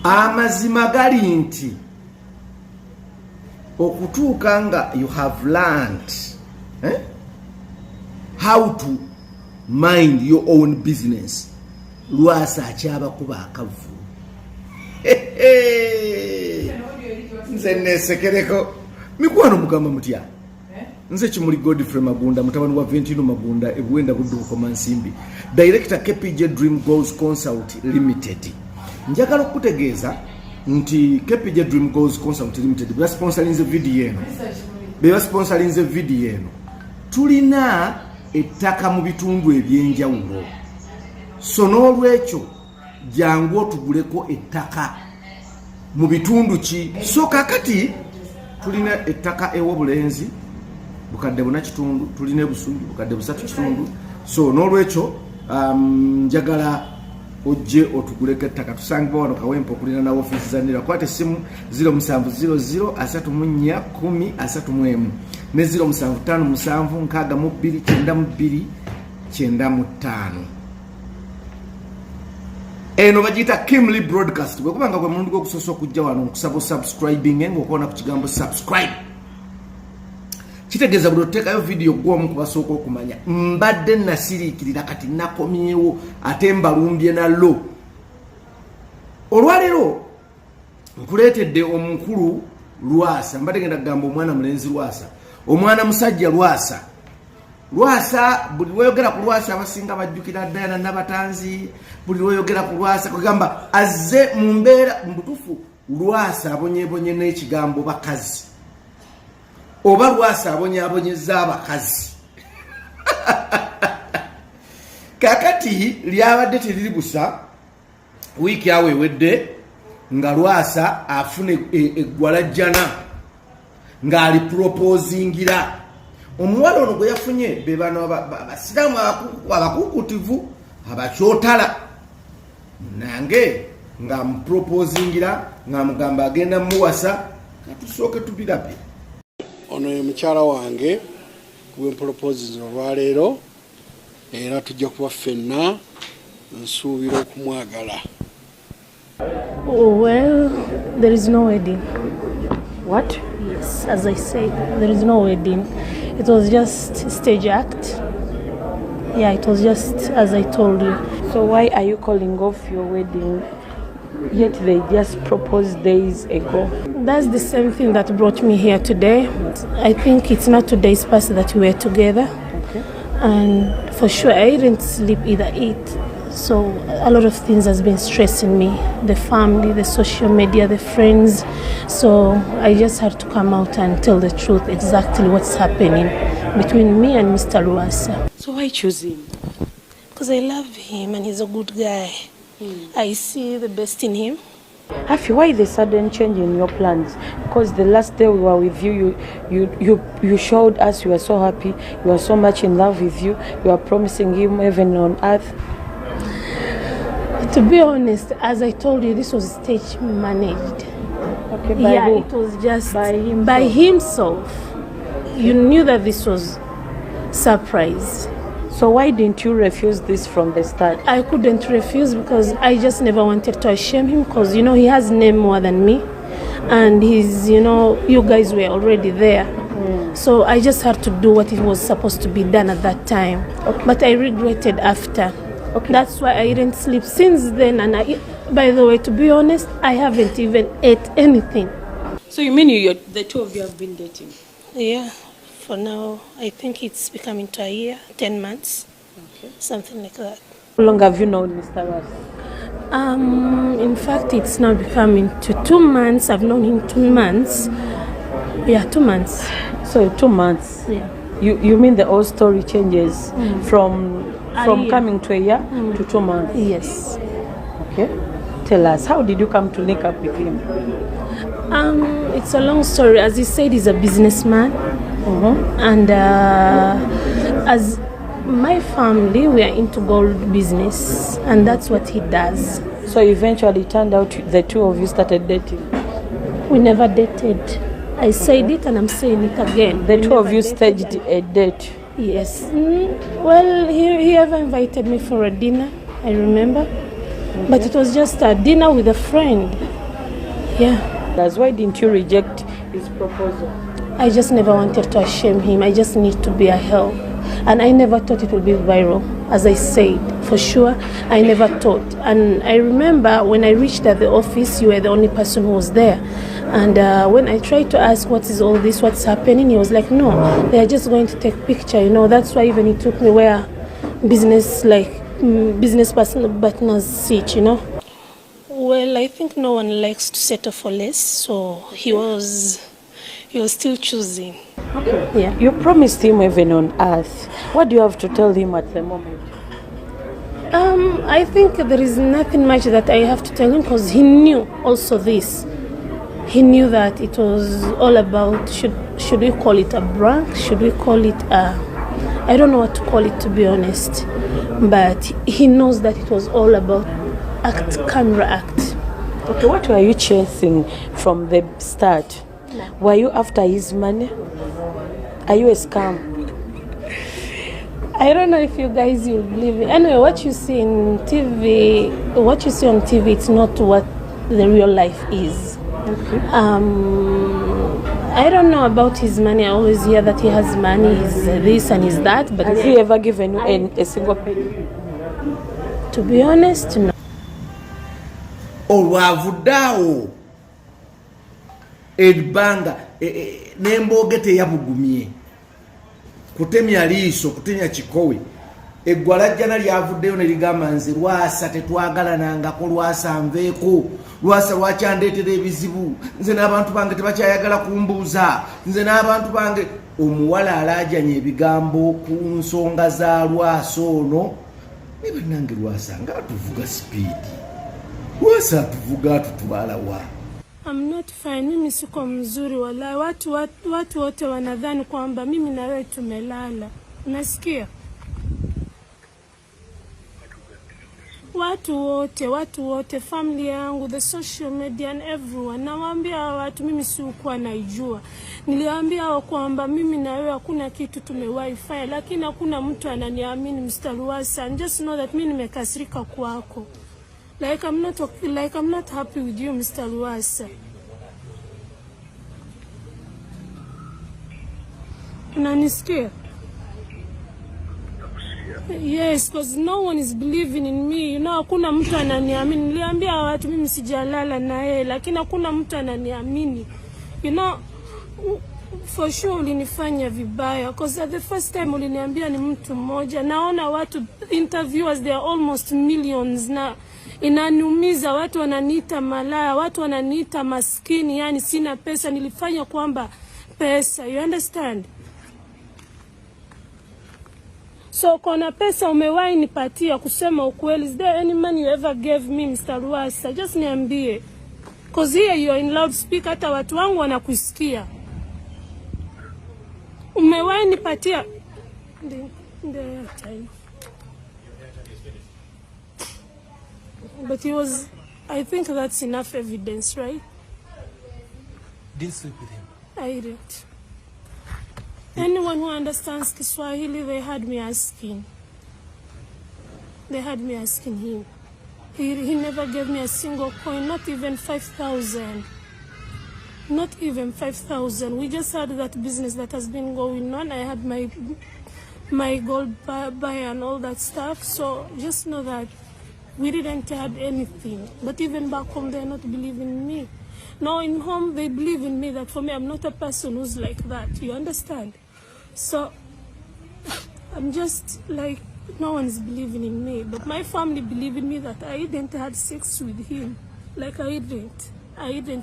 amazima gali nti okutuuka nga you have learned how to mind your own business, Lwasa akyabakuba akavu. Nze nesekereko mikwano mugamba mutya nze Kimuli Godfrey Magunda mutabani wa Ventino Magunda ebuwenda budduko mansimbi director KPJ Dream Goals Consult Limited. Njagala okutegeeza nti KPJ Dream Goals Consult Limited bwa sponsorinze video eno tulina ettaka mu bitundu ebyenjawulo, so n'olwekyo jangu otuguleko ettaka mu bitundu ki. So kakati tulina ettaka ew'obulenzi bukadde buna kitundu, tulina ebusunju bukadde busatu kitundu. So n'olwekyo njagala ojje otuguleko ettaka. Tusangibwa wano Kawempe kulina na office zanira. Kwate simu 0700341031 ne 0757929295. Eno bagita Kimli Broadcast. Bwe kubanga gwe mundu gokusoso okujja wano okusaba subscribing ng'okona ku kigambo subscribe. Kitegeeza buli otekayo video gwomu kubasooka okumanya mbadde nasiriikirira kati nakomyewo ate mbalumbye nallo. Olwaleero nkuleetedde omukulu Lwasa, mbadde genda kugamba omwana mulenzi Lwasa, omwana musajja Lwasa. Lwasa buli lweyogera ku Lwasa abasinga bajjukira Diana Nabatanzi, buli lweyogera ku Lwasa kugamba azze mu mbeera mbutufu Lwasa abonyebonye n'ekigambo bakazi. Oba Lwasa abonyabonyeza abakazi. Kakati lyabadde teriri busa wiiki awo ewedde nga Lwasa afune eggwalajjana ng'ali proposingira omuwala ono gwe yafunye be bano abasiraamu abakukutivu abakyotala, nange nga muproposingira nga mugamba agenda muwasa. Katusooke tubirabe. Ono ye mukyala wange kuba proposes olwaleero era tujja kuba ffenna nsuubira okumwagala. Well, there is no wedding. What? Yes, as I said, there is no wedding. It was just stage act. Yeah, it was just as I told you. So why are you calling off your wedding? Yet they just proposed days ago. That's the same thing that brought me here today. I think it's not today's past that we were together. Okay. And for sure, I didn't sleep either eat. So a lot of things has been stressing me. The family, the social media, the friends. So I just had to come out and tell the truth, exactly what's happening between me and Mr. Lwasa. So why choose him? Because I love him and he's a good guy. I see the best in him. Afi, why the sudden change in your plans? Because the last day we were with you, you showed us you were so happy, you were so much in love with you were promising him heaven on earth. To be honest, as I told you, this was stage managed. Okay, by who? It was just by himself. You knew that this was surprise. So why didn't you refuse this from the start? I couldn't refuse because I just never wanted to shame him because, he has name more than me. And he's, you guys were already there. So I just had to do what it was supposed to be done at that time. Okay. But I regretted after. Okay. That's why I didn't sleep since then. And by the way, to be honest, I haven't even ate anything. So you mean the two of you have been dating? Yeah. For now, I think it's becoming to a year, 10 months, okay, something like that. How long have you known Mr. Lwasa? In fact, it's now becoming to 2 months. I've known him 2 months. Yeah, 2 months. So 2 months? Yeah. You mean the whole story changes from coming to a year to 2 months? Yes. Okay. Tell us, how did you come to link up with him? It's a long story. As he said, he's a businessman. And as my family, we are into gold business, and that's what he does. So eventually it turned out the two of you started dating? We never dated. I said it and I'm saying it again. The two of you staged a date? Yes. Well, he ever invited me for a dinner, I remember. But it was just a dinner with a friend. Yeah. That's why didn't you reject his proposal? I just never wanted to shame him. I just need to be a help. And I never thought it would be viral. As I said, for sure, I never thought. And I remember when I reached at the office, you were the only person who was there. And when I tried to ask what is all this, what's happening, he was like, no, they are just going to take picture, you know. That's why even he took me where business partners sit, you know. Well, I think no one likes to settle for less, so he was still choosing. Okay. Yeah. You promised him heaven on earth. What do you have to tell him at the moment? I think there is nothing much that I have to tell him, because he knew also this. He knew that it was all about, should we call it a prank? Should we call it I don't know what to call it, to be honest. But he knows that it was all about camera act. Okay, what were you chasing from the start? No. Were you after his money? Are you a scam? I don't know if you guys will believe it. Anyway, what you see on TV, it's not what the real life is. Okay. I don't know about his money. I always hear that he has money, he's this and he's that. But has he ever given you a single penny? To be honest, no. Olwavuddeawo ebbanga n'embooge teyabugumye kutemya liiso kutemya kikowe eggwalajjana lyavuddeyo ne ligamba nze Lwasa tetwagalanangako, Lwasa nveeko, Lwasa lwakyandeetera ebizibu, nze n'abantu bange tebakyayagala kumbuuza, nze n'abantu bange. Omuwala alaajanya ebigambo ku nsonga za Lwasa ono ne bannange Lwasa nga atuvuga sipiidi, Lwasa atuvuga atutwala wa. I'm not fine. Mimi siko mzuri wala. Watu wote wanadhani kwamba mimi na wewe tumelala. Unasikia? Watu wote, family yangu, the social media and everyone. Nawaambia watu mimi sikuwa naijua. Niliwaambia hao kwamba mimi na wewe hakuna kitu tumewahi fanya, lakini hakuna mtu ananiamini Mr. Lwasa. And just know that mimi nimekasirika kwako. Like I'm not happy with you, Mr. Lwasa. Unanisikia? Yes, because no one is believing in me. You know, hakuna mtu ananiamini. Niliambia watu mimi sijalala na yeye, lakini hakuna mtu ananiamini. You know, for sure ulinifanya vibaya, because at the first time uliniambia ni mtu mmoja. Naona watu interviewers, they are almost millions na inaniumiza. Watu wananiita malaya, watu wananiita maskini, yani sina pesa. Nilifanya kwamba pesa, you understand? So kona pesa umewahi nipatia, kusema ukweli, is there any money you ever gave me, Mr. Lwasa? Just niambie, because here you are in loudspeaker, hata watu wangu wanakusikia. Umewahi nipatia the time. But he was, I think that's enough evidence, right? Didn't sleep with him? I didn't. Anyone who understands Kiswahili, they had me asking. They had me asking him. He never gave me a single coin, not even 5,000. Not even 5,000. We just had that business that has been going on. I had my gold buy and all that stuff. So just know that we didn't have anything. But even back home, they're not believing in me. Now in home, they believe in me, that for me, I'm not a person who's like that. You understand? So I'm just like, no one's believing in me. But my family believe in me that I didn't have sex with him. Like I didn't.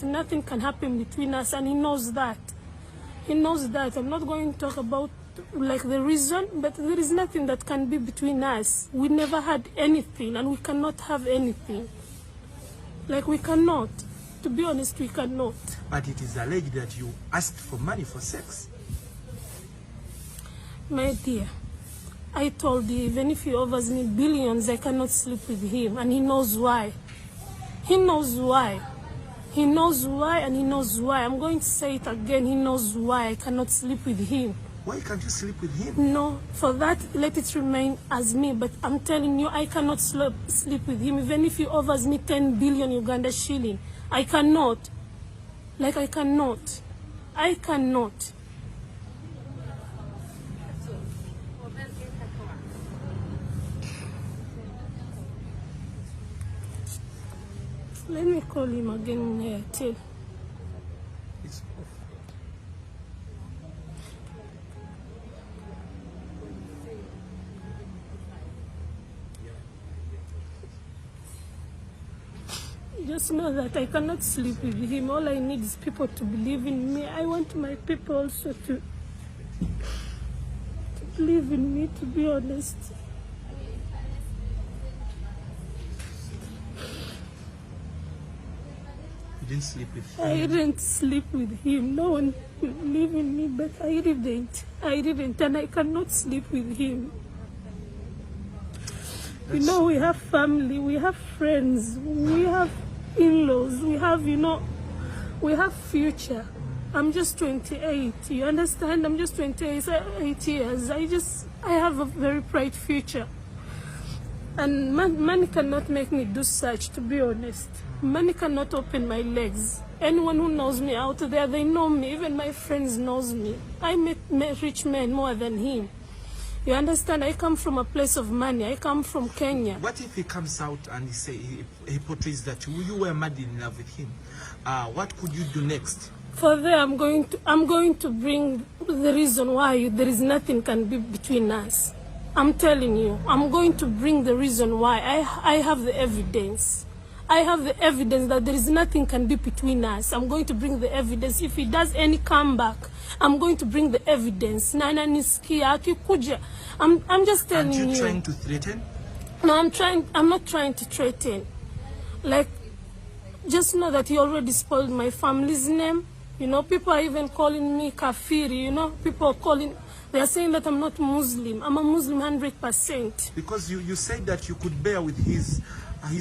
Nothing can happen between us, and he knows that. He knows that. I'm not going to talk about like the reason, but there is nothing that can be between us. We never had anything, and we cannot have anything. Like we cannot. To be honest, we cannot. But it is alleged that you asked for money for sex. My dear, I told you, even if he offers me billions, I cannot sleep with him, and he knows why. He knows why. He knows why, and he knows why. I'm going to say it again. He knows why I cannot sleep with him. Why can't you sleep with him? No, for that, let it remain as me. But I'm telling you, I cannot sleep with him. Even if he offers me 10 billion Uganda shilling, I cannot. Like I cannot. Let me call him again here too. It's off. Just know that I cannot sleep with him. All I need is people to believe in me. I want my people also to believe in me, to be honest. You didn't sleep with him? I didn't sleep with him. No one will believe in me, but I didn't. And I cannot sleep with him. You know, we have family, we have friends, we have in-laws, we have, we have future. I'm just 28, you understand? I'm just 28 years. I have a very bright future. And money cannot make me do such, to be honest. Money cannot open my legs. Anyone who knows me out there, they know me. Even my friends knows me. I met rich men more than him. You understand? I come from a place of money. I come from Kenya. What if he comes out and he portrays that you were madly in love with him? What could you do next? For there, I'm going to bring the reason why there is nothing can be between us. I'm telling you, I'm going to bring the reason why. I have the evidence. I have the evidence that there is nothing can be between us. I'm going to bring the evidence. If he does any comeback, I'm going to bring the evidence. Nana nisikia akikuja. I'm just telling you. Aren't you trying to threaten? No, I'm not trying to threaten. Like, just know that he already spoiled my family's name. You know, people are even calling me kafiri. You know, people are calling. They are saying that I'm not Muslim. I'm a Muslim 100%. Because you said that you could bear with his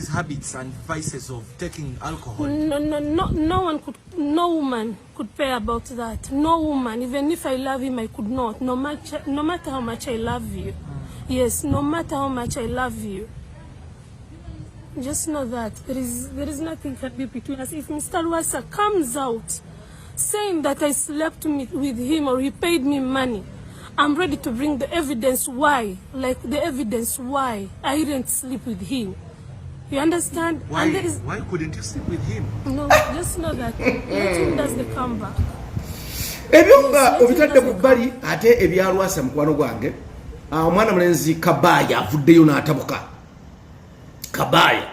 habits and vices of taking alcohol. No woman could pay about that. No woman. Even if I love him, I could not. No matter how much I love you. Yes, no matter how much I love you. Just know that there is nothing can be between us. If Mr. Lwasa comes out saying that I slept with him or he paid me money, I'm ready to bring the evidence why. Like the evidence why I didn't sleep with him. You understand? Why? And Why couldn't you sleep with him? No, just know that. Let him does the comeback. Ebyo obitadde ku bbali ate ebya Lwasa mukwano gwange. Omwana mulenzi Kabaya avuddeyo n'atabuka. Kabaya.